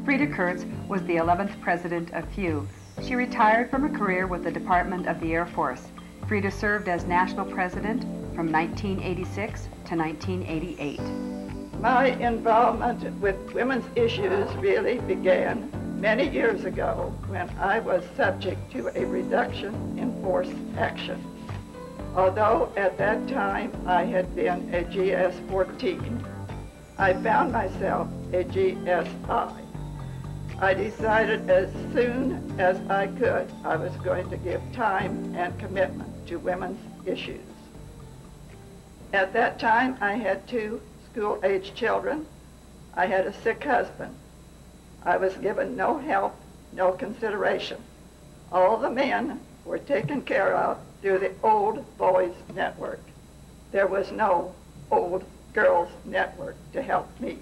Freda Kurtz was the 11th president of FEW. She retired from a career with the Department of the Air Force. Freda served as national president from 1986 to 1988. My involvement with women's issues really began many years ago when I was subject to a reduction in force action. Although at that time I had been a GS-14, I found myself a GS-5. I decided as soon as I could I was going to give time and commitment to women's issues. At that time I had 2 school-age children. I had a sick husband. I was given no help, no consideration. All the men were taken care of through the Old Boys Network. There was no Old Girls Network to help me.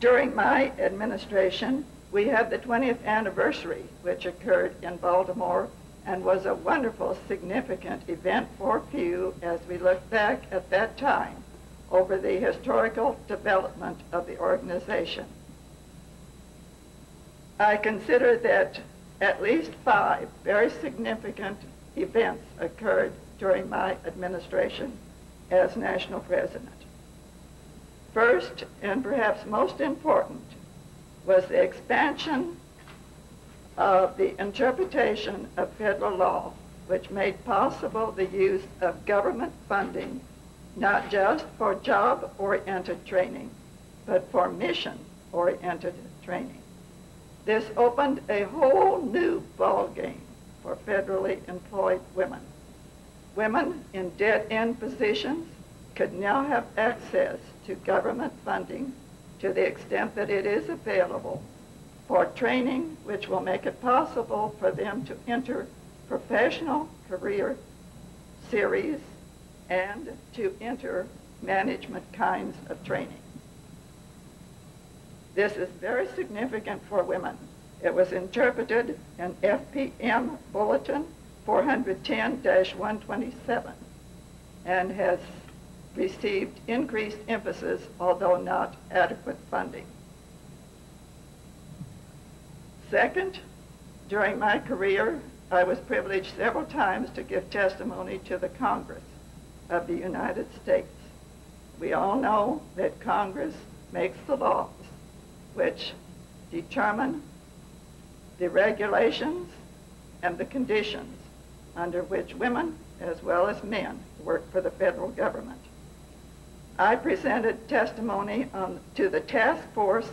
During my administration, we had the 20th anniversary, which occurred in Baltimore and was a wonderful, significant event for FEW as we look back at that time over the historical development of the organization. I consider that at least 5 very significant events occurred during my administration as national president. First, and perhaps most important, was the expansion of the interpretation of federal law, which made possible the use of government funding, not just for job-oriented training, but for mission-oriented training. This opened a whole new ballgame for federally employed women. Women in dead-end positions could now have access to government funding to the extent that it is available for training which will make it possible for them to enter professional career series and to enter management kinds of training. This is very significant for women. It was interpreted in FPM Bulletin 410-127 and has received increased emphasis, although not adequate funding. Second, during my career, I was privileged several times to give testimony to the Congress of the United States. We all know that Congress makes the laws which determine the regulations and the conditions under which women as well as men work for the federal government. I presented testimony to the task force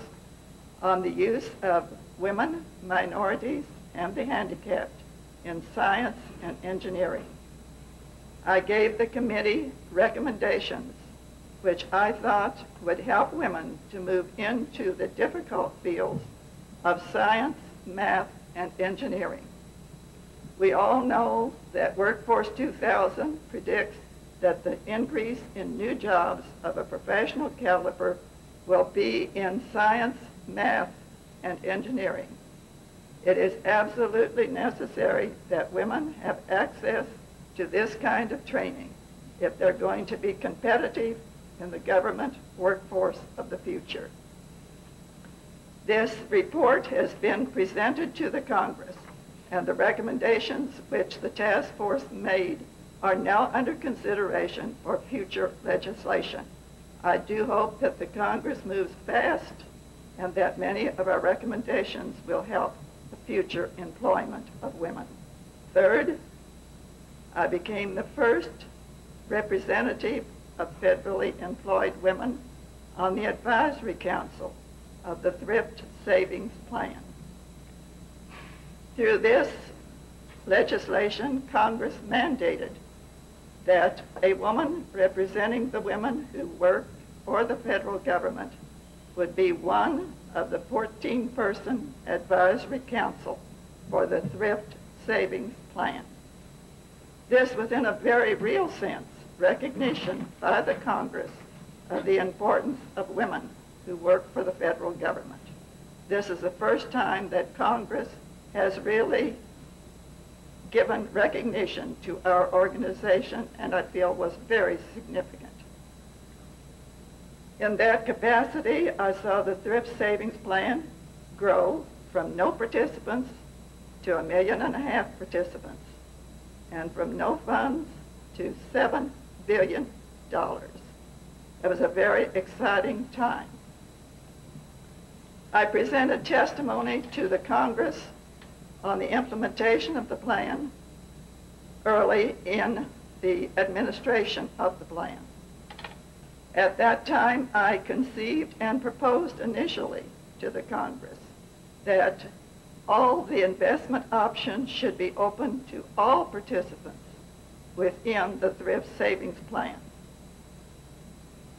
on the use of women, minorities, and the handicapped in science and engineering. I gave the committee recommendations which I thought would help women to move into the difficult fields of science, math, and engineering. We all know that Workforce 2000 predicts that the increase in new jobs of a professional caliber will be in science, math, and engineering. It is absolutely necessary that women have access to this kind of training if they're going to be competitive in the government workforce of the future. This report has been presented to the Congress, and the recommendations which the task force made are now under consideration for future legislation. I do hope that the Congress moves fast and that many of our recommendations will help the future employment of women. Third, I became the first representative of federally employed women on the advisory council of the Thrift Savings Plan. Through this legislation, Congress mandated that a woman representing the women who work for the federal government would be one of the 14-person advisory council for the Thrift Savings Plan. This was, in a very real sense, recognition by the Congress of the importance of women who work for the federal government. This is the first time that Congress has really given recognition to our organization, and I feel was very significant. In that capacity, I saw the Thrift Savings Plan grow from no participants to 1.5 million participants, and from no funds to $7 billion. It was a very exciting time. I presented testimony to the Congress on the implementation of the plan early in the administration of the plan. At that time, I conceived and proposed initially to the Congress that all the investment options should be open to all participants within the Thrift Savings Plan.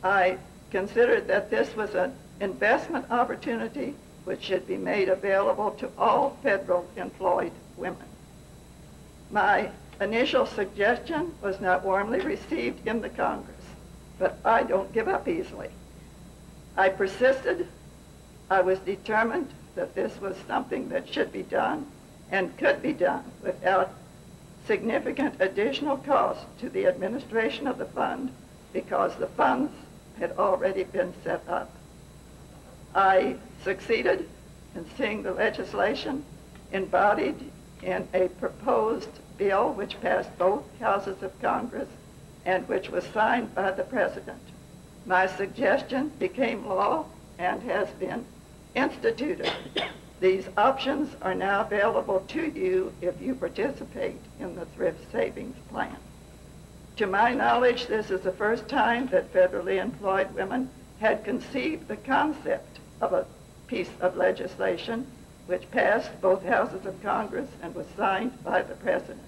I considered that this was an investment opportunity which should be made available to all federal employed women. My initial suggestion was not warmly received in the Congress, but I don't give up easily. I persisted. I was determined that this was something that should be done and could be done without significant additional cost to the administration of the fund, because the funds had already been set up. I succeeded in seeing the legislation embodied in a proposed bill which passed both houses of Congress and which was signed by the President. My suggestion became law and has been instituted. These options are now available to you if you participate in the Thrift Savings Plan. To my knowledge, this is the first time that federally employed women had conceived the concept of a piece of legislation which passed both houses of Congress and was signed by the President.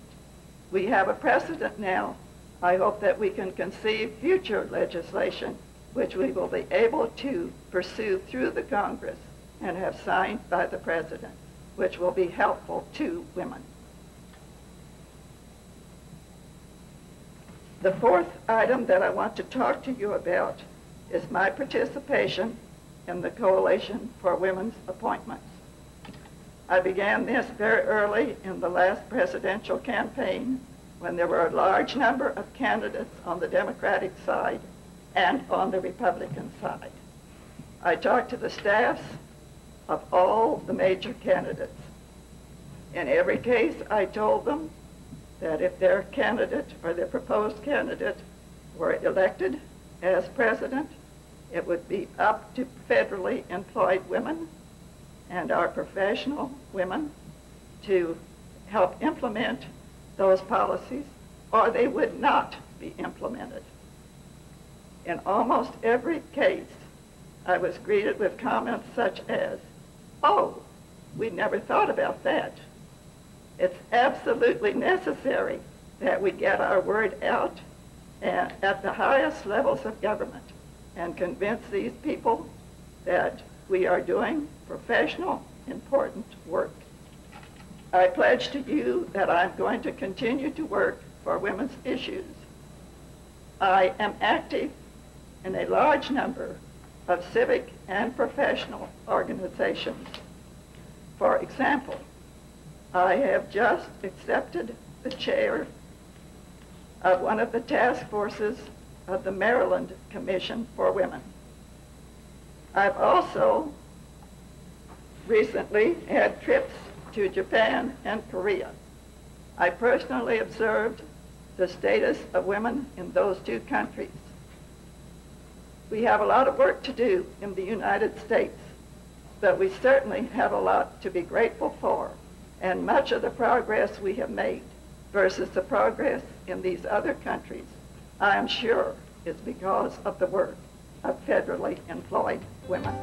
We have a precedent now. I hope that we can conceive future legislation which we will be able to pursue through the Congress and have signed by the President, which will be helpful to women. The fourth item that I want to talk to you about is my participation in the Coalition for Women's Appointments. I began this very early in the last presidential campaign when there were a large number of candidates on the Democratic side and on the Republican side. I talked to the staffs of all the major candidates. In every case, I told them that if their candidate or their proposed candidate were elected as president, it would be up to federally employed women and our professional women to help implement those policies, or they would not be implemented. In almost every case, I was greeted with comments such as, "Oh, we never thought about that." It's absolutely necessary that we get our word out at the highest levels of government and convince these people that we are doing professional, important work. I pledge to you that I'm going to continue to work for women's issues. I am active in a large number of civic and professional organizations. For example, I have just accepted the chair of one of the task forces of the Maryland Commission for Women. I've also recently had trips to Japan and Korea. I personally observed the status of women in those two countries. We have a lot of work to do in the United States, but we certainly have a lot to be grateful for, and much of the progress we have made versus the progress in these other countries, I am sure, is because of the work of federally employed women.